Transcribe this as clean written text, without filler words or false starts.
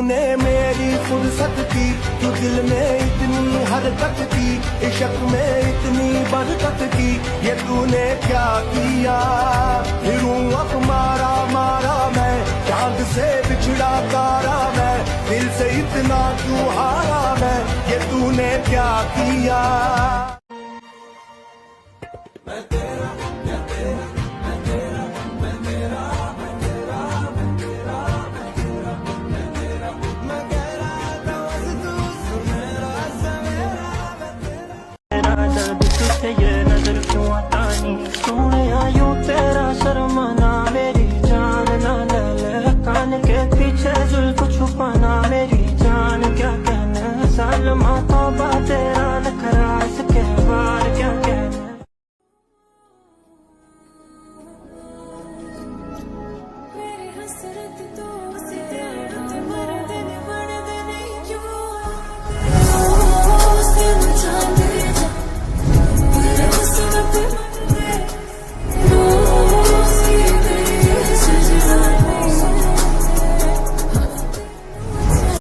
तूने मेरी फुर्सत की, तू दिल में इतनी हरकत की, इश्क में इतनी बरकत की, ये तूने क्या किया। फिरूं अब मारा मारा मैं, चांद से बिछड़ा तारा मैं, दिल से इतना क्यों हारा मैं, ये तूने क्या किया। ये नजर क्यों आता नहीं, सोने यूं तेरा शर्माना, मेरी जान ना ले ले, कान के पीछे जुल्फ छुपाना, मेरी जान क्या कहने सालमा तो बातें